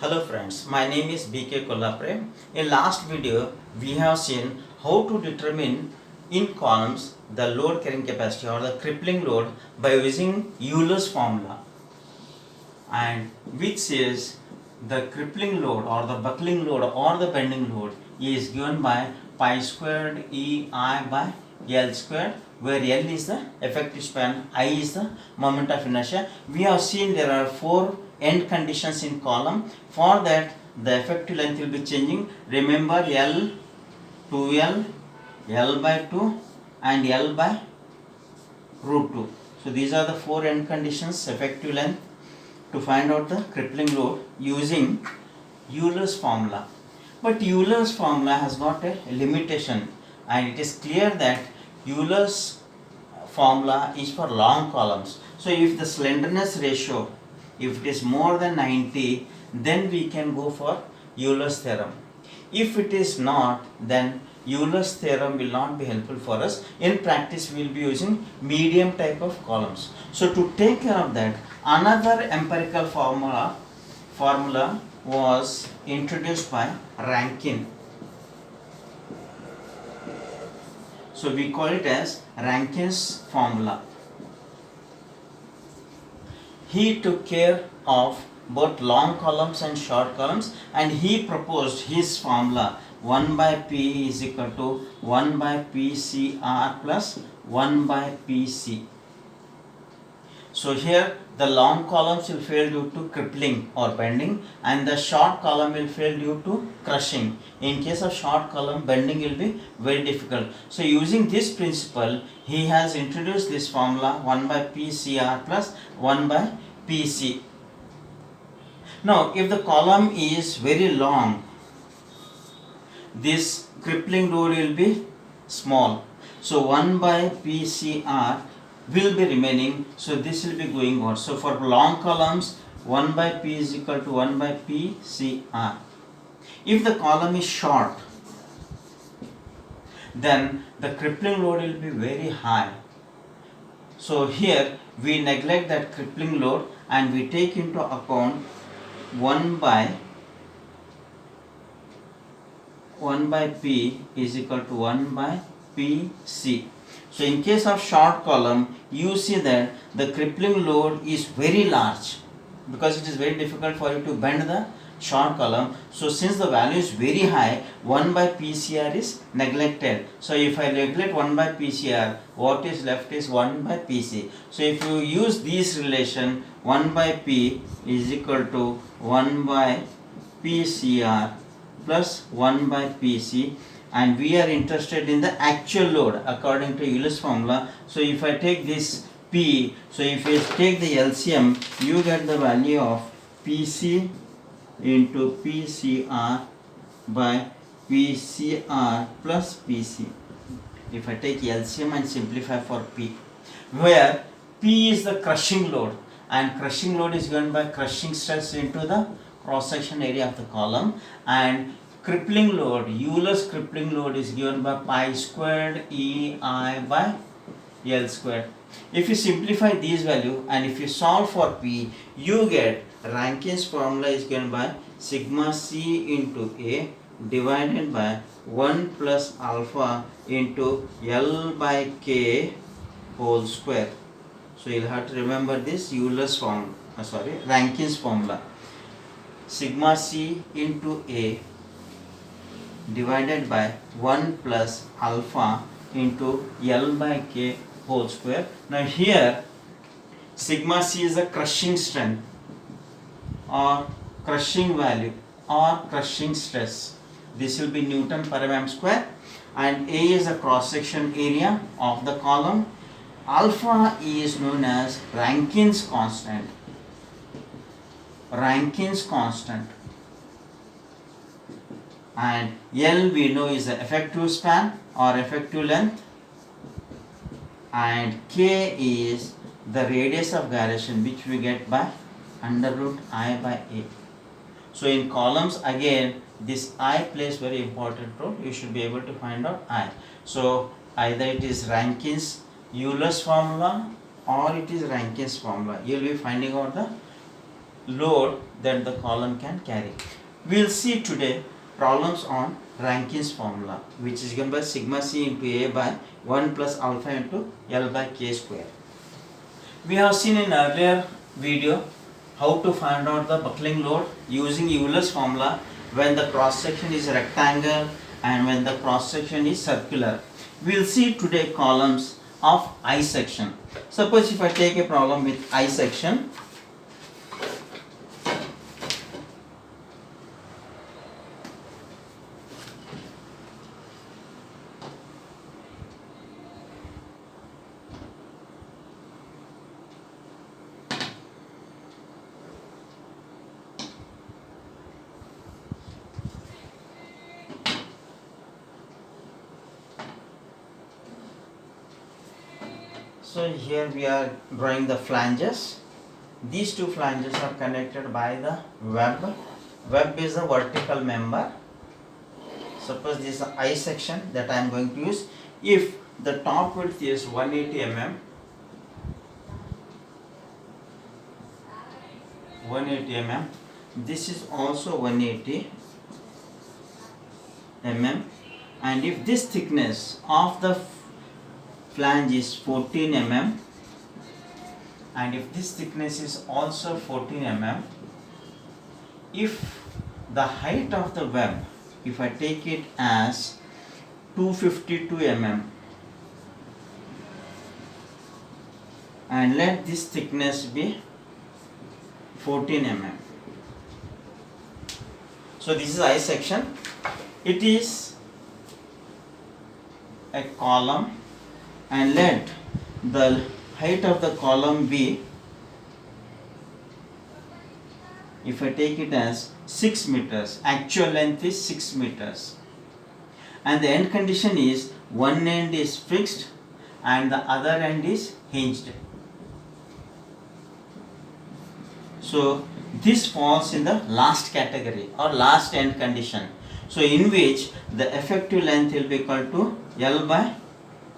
Hello friends, my name is BK Kollapre. In last video, we have seen how to determine in columns the load carrying capacity or the crippling load by using Euler's formula, and which says the crippling load or the buckling load or the bending load is given by pi squared EI by L squared, where L is the effective span, I is the moment of inertia. We have seen there are four end conditions in column. For that, the effective length will be changing. Remember L, 2L, L by 2 and L by root 2. So these are the four end conditions, effective length, to find out the crippling load using Euler's formula. But Euler's formula has got a limitation, and it is clear that Euler's formula is for long columns. So if the slenderness ratio, if it is more than 90, then we can go for Euler's theorem. If it is not, then Euler's theorem will not be helpful for us. In practice, we will be using medium type of columns. So to take care of that, another empirical formula was introduced by Rankine. So we call it as Rankine's formula. He took care of both long columns and short columns, and he proposed his formula 1 by P is equal to 1 by PCR plus 1 by PC. So here the long columns will fail due to crippling or bending, and the short column will fail due to crushing. In case of short column, bending will be very difficult. So using this principle, he has introduced this formula 1 by PCR plus 1 by PC. Now if the column is very long, this crippling load will be small. So 1 by PCR will be remaining, so this will be going on. So for long columns, 1 by P is equal to 1 by PCR. If the column is short, then the crippling load will be very high. So here we neglect that crippling load and we take into account 1 by P is equal to 1 by PC. So in case of short column, you see that the crippling load is very large because it is very difficult for you to bend the short column. So since the value is very high, 1 by PCR is neglected. So if I neglect 1 by PCR, what is left is 1 by PC. So if you use this relation, 1 by P is equal to 1 by PCR plus 1 by PC, and we are interested in the actual load according to Euler's formula. So if I take this P, so if I take the LCM, you get the value of PC into PCR by PCR plus PC. If I take LCM and simplify for P, where P is the crushing load, and crushing load is given by crushing stress into the cross section area of the column, and crippling load, Euler's crippling load is given by pi squared EI by L squared. If you simplify these values and if you solve for P, you get Rankine's formula is given by sigma C into A divided by 1 plus alpha into L by K whole square. So you'll have to remember this Euler's formula, Rankine's formula. Sigma C into A divided by 1 plus alpha into L by K whole square. Now here sigma C is the crushing strength or crushing value or crushing stress. This will be Newton per mm square, and A is the cross section area of the column. Alpha is known as Rankine's constant. Rankine's constant. And L we know is the effective span or effective length, and K is the radius of gyration, which we get by under root I by A. So in columns, again this I plays very important role. You should be able to find out I. So either it is Rankine's Euler's formula or it is Rankine's formula. You will be finding out the load that the column can carry. We will see today problems on Rankins formula, which is given by sigma c into A by 1 plus alpha into L by K square. We have seen in earlier video how to find out the buckling load using Euler's formula when the cross section is rectangle and when the cross section is circular. We will see today columns of I section. Suppose if I take a problem with I section, so here we are drawing the flanges. These two flanges are connected by the web. Web is a vertical member. Suppose this is I section that I am going to use. If the top width is 180 mm, 180 mm, this is also 180 mm, and if this thickness of the flange is 14 mm and if this thickness is also 14 mm, if the height of the web, if I take it as 252 mm and let this thickness be 14 mm. So this is I section. It is a column and let the height of the column be, if I take it as 6 meters, actual length is 6 meters, and the end condition is one end is fixed and the other end is hinged. So this falls in the last category or last end condition, so in which the effective length will be equal to L by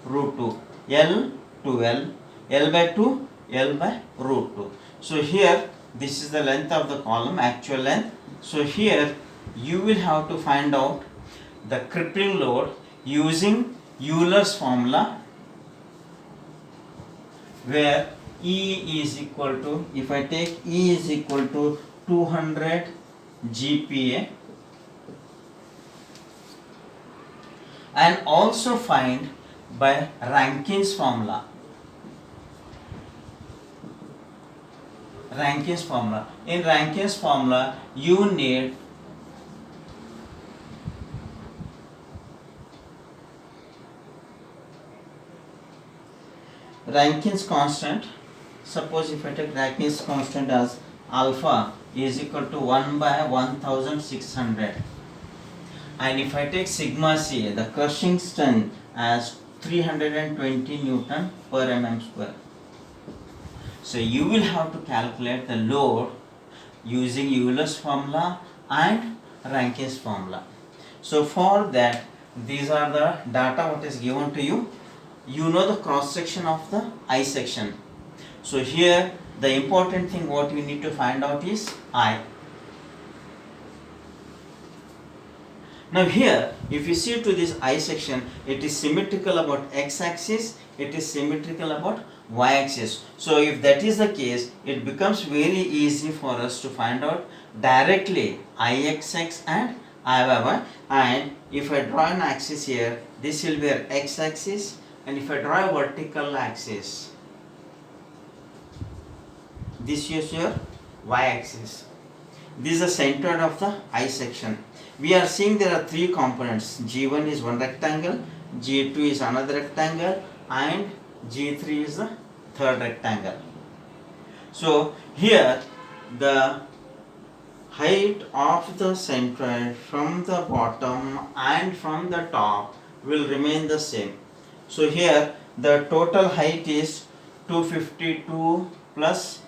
root 2, L to L by 2, L by root 2. So here this is the length of the column, actual length. So here you will have to find out the crippling load using Euler's formula, where E is equal to, if I take E is equal to 200 GPa, and also find by Rankins formula. Rankins formula. In Rankins formula, you need Rankins constant. Suppose if I take Rankins constant as alpha is equal to 1 by 1600, and if I take sigma c, the crushing strength, as 320 Newton per mm square. So you will have to calculate the load using Euler's formula and Rankins formula. So for that, these are the data what is given to you. You know the cross section of the I section. So here the important thing what we need to find out is I. Now here, if you see to this I section, it is symmetrical about x axis, it is symmetrical about y axis. So if that is the case, it becomes very easy for us to find out directly Ixx and Iyy. And if I draw an axis here, this will be our x axis, and if I draw a vertical axis, this is your y axis. This is the center of the I section. We are seeing there are three components. G1 is one rectangle, G2 is another rectangle, and G3 is the third rectangle. So here the height of the centroid from the bottom and from the top will remain the same. So here the total height is 252 plus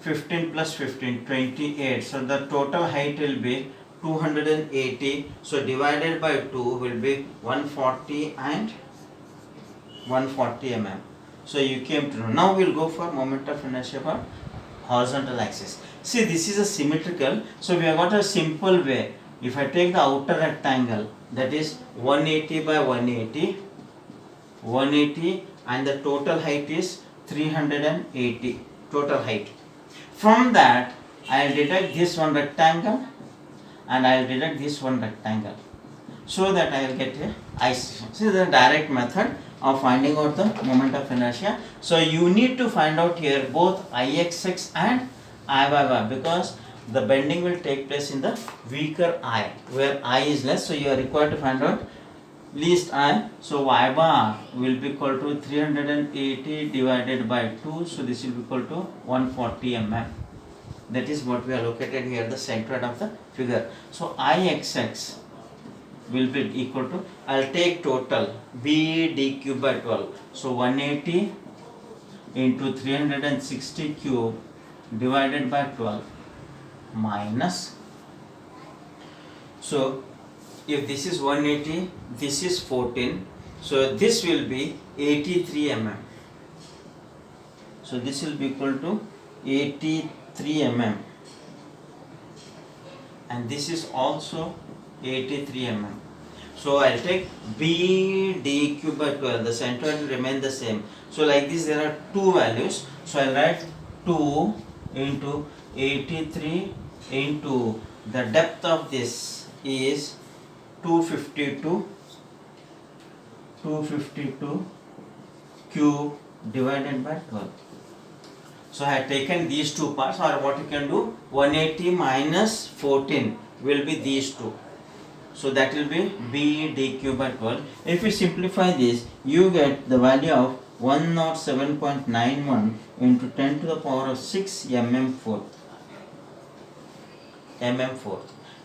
15 plus 15, 28. So the total height will be 280. So divided by 2 will be 140 and 140 mm. So you came to know. Now we'll go for moment of inertia for horizontal axis. See, this is a symmetrical, so we have got a simple way. If I take the outer rectangle, that is 180 by 180, 180, and the total height is 380 total height. From that, I will deduct this one rectangle and I will deduct this one rectangle, so that I will get a I-section. This is the direct method of finding out the moment of inertia. So you need to find out here both Ixx and Iyy, because the bending will take place in the weaker I, where I is less. So you are required to find out least I. So y bar will be equal to 380 divided by 2. So this will be equal to 140 mm. That is what we are located here, the centroid of the figure. So Ixx will be equal to, I will take total B d cube by 12. So 180 into 360 cube divided by 12 minus. So if this is 180, this is 14. So this will be 83 mm. So this will be equal to 83 mm. And this is also 83 mm. So I'll take B d cube by 12. The centroid will remain the same. So like this, there are two values. So I'll write 2 into 83 into the depth of this is 252 cube divided by 12. So I have taken these two parts, or what you can do, 180 minus 14 will be these two. So that will be B d cube by 12. If you simplify this, you get the value of 107.91 into 10 to the power of 6 mm fourth.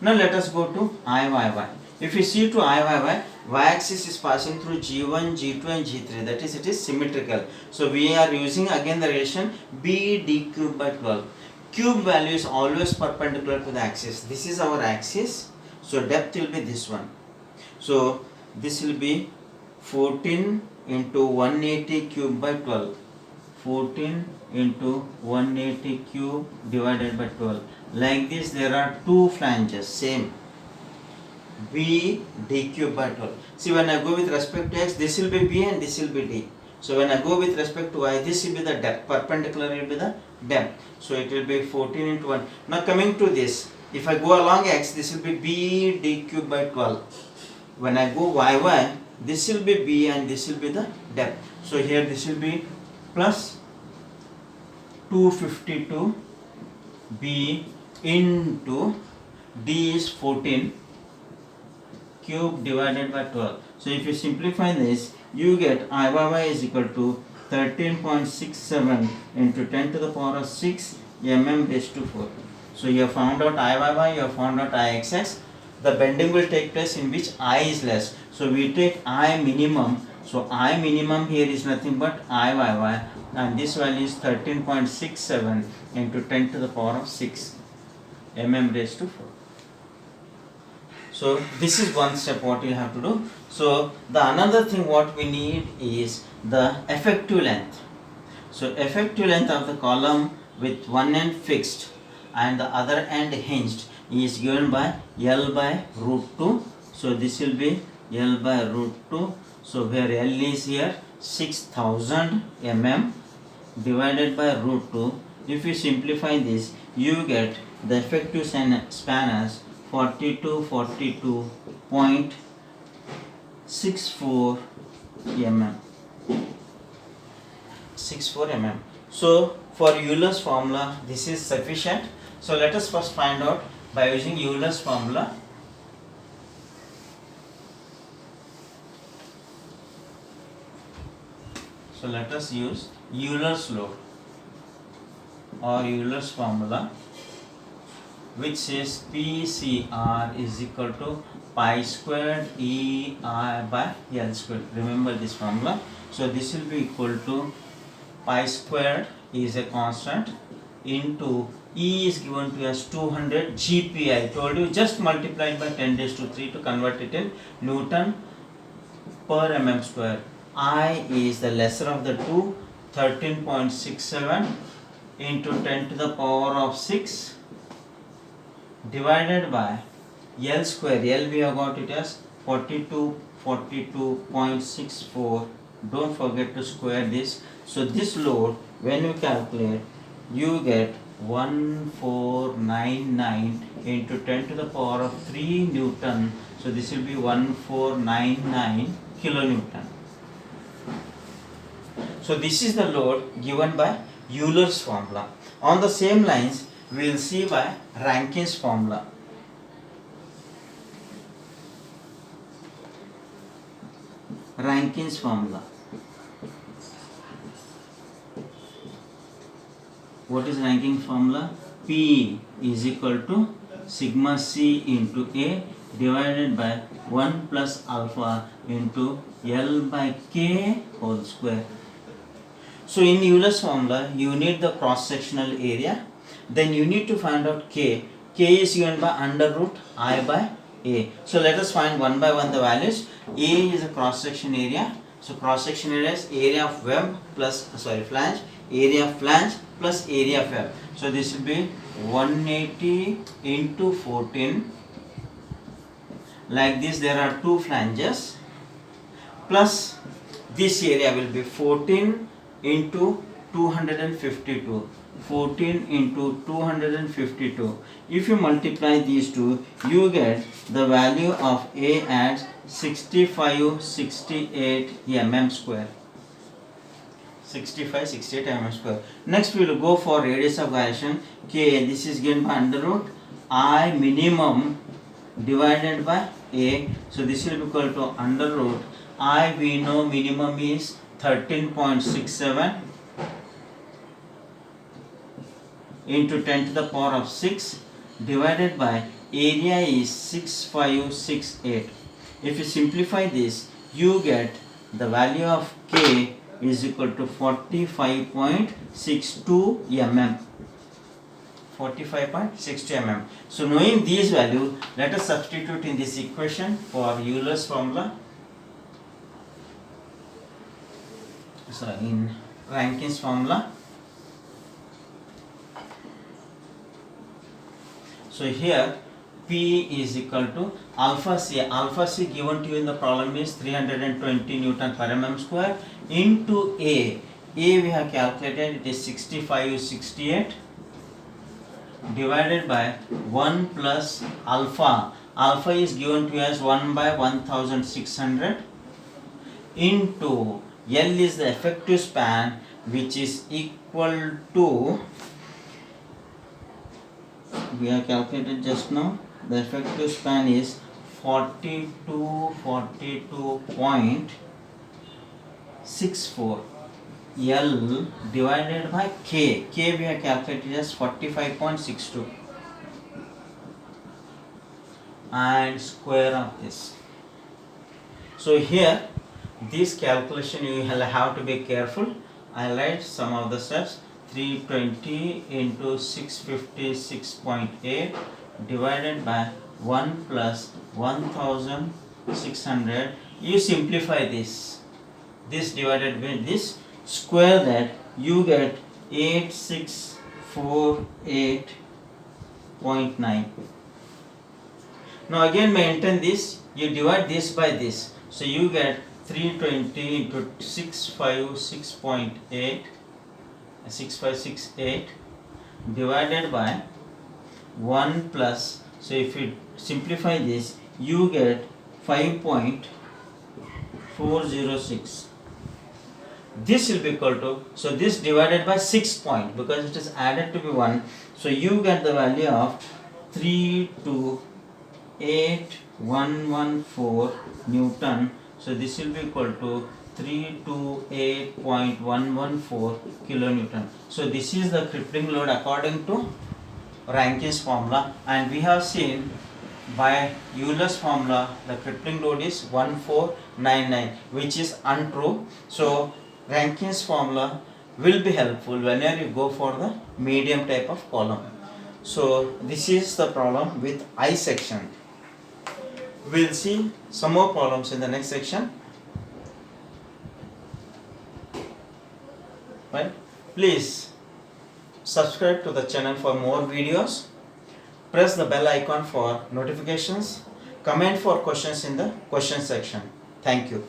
Now let us go to Iyy. If you see to Iyy, y-axis is passing through G1, G2 and G3. That is, it is symmetrical. So we are using again the relation B d cube by 12. Cube value is always perpendicular to the axis. This is our axis. So depth will be this one. So this will be 14 into 180 cube by 12. 14 into 180 cube divided by 12. Like this, there are two flanges, same. B d cube by 12. See, when I go with respect to x, this will be B and this will be D. So when I go with respect to y, this will be the depth. Perpendicular will be the depth. So it will be 14 into 1. Now coming to this, if I go along x, this will be B d cube by 12. When I go y, this will be B and this will be the depth. So here this will be plus 252 B into D is 14 cube divided by 12. So if you simplify this, you get Iyy is equal to 13.67 into 10 to the power of 6 mm raised to 4. So you have found out Iyy, you have found out Ixx. The bending will take place in which I is less. So we take I minimum. So I minimum here is nothing but Iyy, and this value is 13.67 into 10 to the power of 6 mm raised to 4. So this is one step what you have to do. So the another thing what we need is the effective length. So effective length of the column with one end fixed and the other end hinged is given by L by root 2. So this will be L by root 2. So where L is here 6000 mm divided by root 2. If you simplify this, you get the effective span as 42.64 mm. 64 mm. So for Euler's formula, this is sufficient. So let us first find out by using Euler's formula. So let us use Euler's law or Euler's formula, which says PCR is equal to pi squared EI by L squared. Remember this formula. So this will be equal to pi squared is a constant into E is given to us 200 GP. I told you just multiplied by 10 raised to 3 to convert it in Newton per mm square. I is the lesser of the two, 13.67 into 10 to the power of 6 divided by L square. L we have got it as 42.64. Don't forget to square this. So this load, when you calculate, you get 1499 into 10 to the power of 3 Newton. So this will be 1499 kilonewton. So this is the load given by Euler's formula. On the same lines, we will see by Rankine's formula. Rankine's formula. What is Rankine's formula? P is equal to sigma C into A divided by 1 plus alpha into L by K whole square. So in Euler's formula, you need the cross-sectional area. Then you need to find out K. K is given by under root I by A. So let us find one by one the values. A is a cross-section area. So cross-section area is area of web plus, flange. Area of flange plus area of web. So this will be 180 into 14. Like this, there are two flanges. Plus this area will be 14 into 252. 14 into 252. If you multiply these two, you get the value of A as 6568 mm square. 6568 mm square. Next we will go for radius of gyration. K, this is given by under root I minimum divided by A. So this will be equal to under root I, we know minimum is 13.67 into 10 to the power of 6 divided by area is 6568. If you simplify this, you get the value of K is equal to 45.62 mm. 45.62 mm. So knowing these values, let us substitute in this equation for Euler's formula. So in Rankine's formula. So here P is equal to alpha C. Alpha C given to you in the problem is 320 Newton per mm square into A. A we have calculated, it is 6568 divided by 1 plus alpha. Alpha is given to you as 1 by 1600 into L is the effective span, which is equal to, we have calculated just now, the effective span is 42.64 L divided by K. K we have calculated as 45.62 and square of this. So here this calculation you will have to be careful. I write some of the steps. 320 into 656.8 divided by 1 plus 1600. You simplify this. This divided by this, square that, you get 8648.9. Now again maintain this, you divide this by this. So you get 320 into 6568 divided by 1 plus, so if you simplify this, you get 5.406. This will be equal to, so this divided by 6 point, because it is added to be 1, so you get the value of 328.114 Newton. So this will be equal to 328.114 kilonewton. So this is the crippling load according to Rankine's formula, and we have seen by Euler's formula the crippling load is 1499, which is untrue. So Rankine's formula will be helpful whenever you go for the medium type of column. So this is the problem with I section. We will see some more problems in the next section. Right? Please Subscribe to the channel for more videos. Press the bell icon for notifications. Comment for questions in the question section. Thank you.